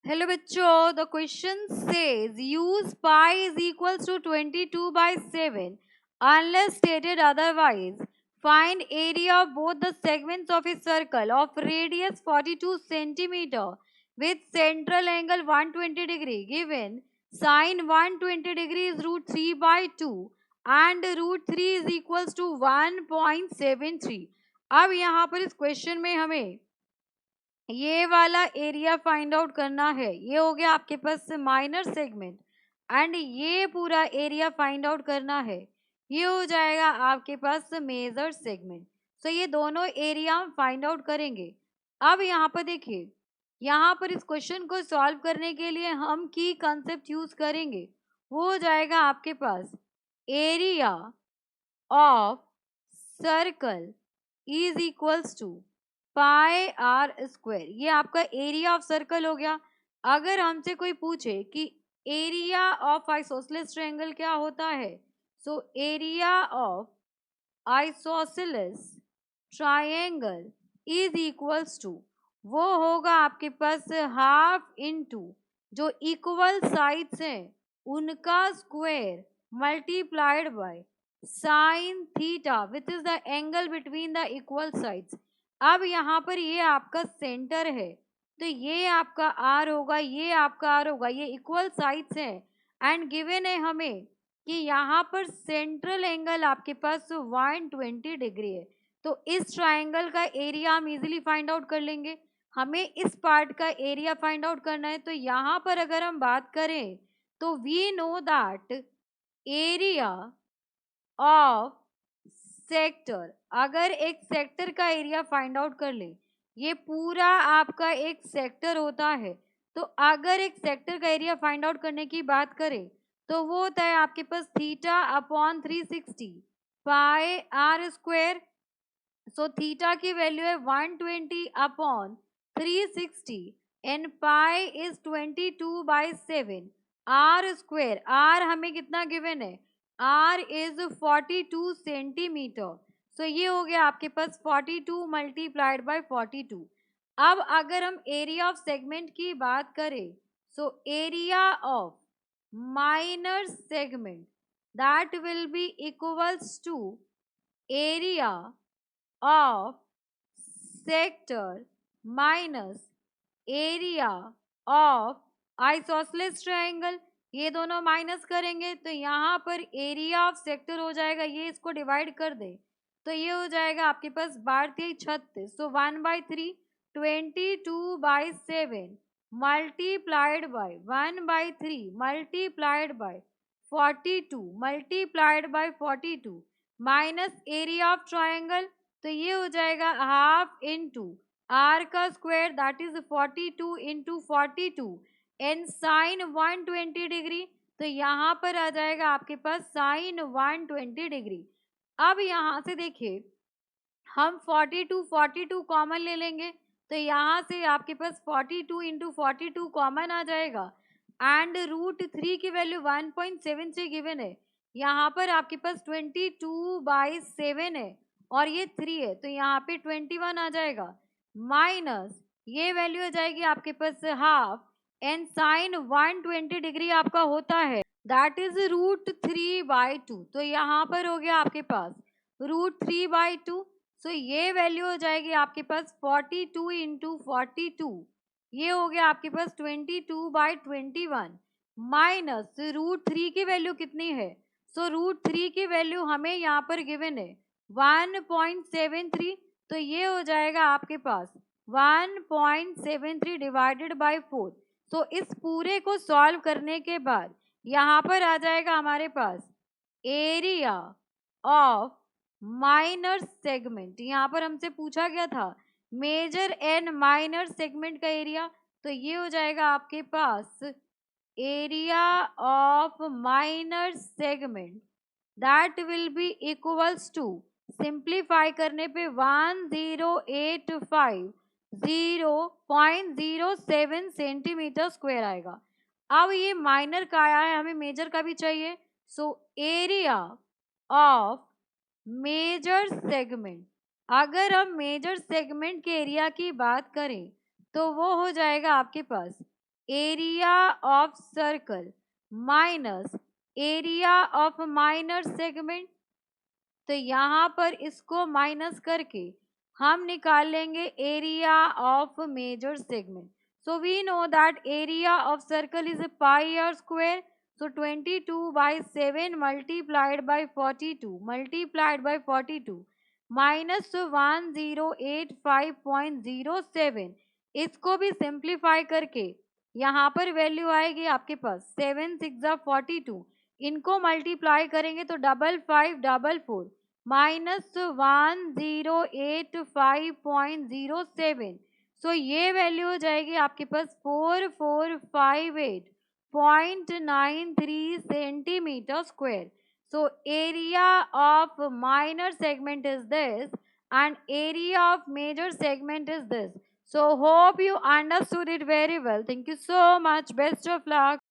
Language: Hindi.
हेलो बच्चों, the question says use pi is equals to 22/7 unless stated otherwise. Find area of both the segments of a circle of radius 42 centimeter with central angle 120 degree. Given sine 120 degree is √3/2 and √3 is equals to 1.73. अब यहाँ पर इस क्वेश्चन में हमें ये वाला एरिया फाइंड आउट करना है। ये हो गया आपके पास माइनर सेगमेंट एंड ये पूरा एरिया फाइंड आउट करना है, ये हो जाएगा आपके पास मेजर सेगमेंट। सो ये दोनों एरिया हम फाइंड आउट करेंगे। अब यहाँ पर देखिए, यहाँ पर इस क्वेश्चन को सॉल्व करने के लिए हम की कंसेप्ट यूज करेंगे। वो हो जाएगा आपके पास area of circle is equals to pi r square. ये आपका एरिया ऑफ सर्कल हो गया। अगर हमसे कोई पूछे कि एरिया ऑफ आइसोसेलेस ट्रायंगल क्या होता है, so area of isosceles triangle is equals to, वो होगा आपके पास हाफ इनटू जो इक्वल साइड्स हैं उनका square multiplied by sine theta which is the angle between the equal sides. अब यहाँ पर ये आपका सेंटर है, तो ये आपका आर होगा, ये आपका आर होगा, ये इक्वल साइड्स हैं एंड गिवन है हमें कि यहाँ पर सेंट्रल एंगल आपके पास 120 डिग्री है। तो इस ट्राइंगल का एरिया हम इजीली फाइंड आउट कर लेंगे। हमें इस पार्ट का एरिया फाइंड आउट करना है, तो यहाँ पर अगर हम बात करें तो we know that area of sector, अगर एक सेक्टर का एरिया फाइंड आउट कर ले, ये पूरा आपका एक सेक्टर होता है। तो अगर एक सेक्टर का एरिया फाइंड आउट करने की बात करें तो वो होता है आपके पास theta upon 360 pi r square. So theta की वैल्यू है 120 upon 360 and pi is 22/7। R square, r हमें कितना गिवन है, आर इज 42 सेंटीमीटर। सो ये हो गया आपके पास 42 मल्टीप्लाइड बाय 42। अब अगर हम एरिया ऑफ सेगमेंट की बात करें, so area of minor segment that will be equals to area of sector minus area of isosceles triangle. ये दोनों माइनस करेंगे तो यहाँ पर एरिया ऑफ सेक्टर हो जाएगा, ये इसको डिवाइड कर दे तो ये हो जाएगा आपके पास 12×36। So 1/3 22/7 multiplied by 1/3 multiplied by 42 multiplied by 42 minus area of triangle, तो ये हो जाएगा हाफ इनटू आर का square that is 42 into 42 and sine 120 degree, तो यहाँ पर आ जाएगा आपके पास साइन 120 डिग्री। अब यहाँ से देखिए हम 42 कॉमन ले लेंगे, तो यहाँ से आपके पास 42 इंटू 42 कॉमन आ जाएगा एंड √3 की वैल्यू 1.73 गिवन है। यहाँ पर आपके पास 22/7 है और ये 3 है, तो यहाँ पे 21 आ जाएगा माइनस ये वैल्यू आ जाएगी आपके पास हाफ एंड साइन 120 डिग्री आपका होता है दैट इज √3/2। तो यहाँ पर हो गया आपके पास √3/2। सो ये वैल्यू हो जाएगी आपके पास 42 इंटू 42, ये हो गया आपके पास 22/21 माइनस √3 की वैल्यू कितनी है, सो √3 की वैल्यू हमें यहाँ पर गिवन है 1.73, तो ये हो जाएगा आपके पास 1.73 डिवाइडेड बाय 4। सो इस पूरे को सॉल्व करने के बाद यहाँ पर आ जाएगा हमारे पास एरिया ऑफ माइनर सेगमेंट। यहाँ पर हमसे पूछा गया था मेजर एंड माइनर सेगमेंट का एरिया, तो ये हो जाएगा आपके पास area of minor segment that will be equals to, simplify करने पे 10,850.07 सेंटीमीटर स्क्वायर आएगा। अब ये माइनर का आया है, हमें मेजर का भी चाहिए। So area of major segment, अगर हम मेजर सेगमेंट के एरिया की बात करें तो वो हो जाएगा आपके पास area of circle minus area of minor segment. तो यहाँ पर इसको माइनस करके हम निकाल लेंगे area of major segment. So we know that area of circle is a pi r square. So 22 by 7 multiplied by 42 minus 1085.07. इसको भी सिंप्लीफाई करके यहाँ पर वैल्यू आएगी आपके पास 7 6 42. इनको मल्टीप्लाई करेंगे तो 5544 माइनस 1085.07. सो ये वैल्यू हो जाएगी आपके पास 4458.93 centimetre square. So area of minor segment is this and area of major segment is this. So hope you understood it very well. Thank you so much. Best of luck.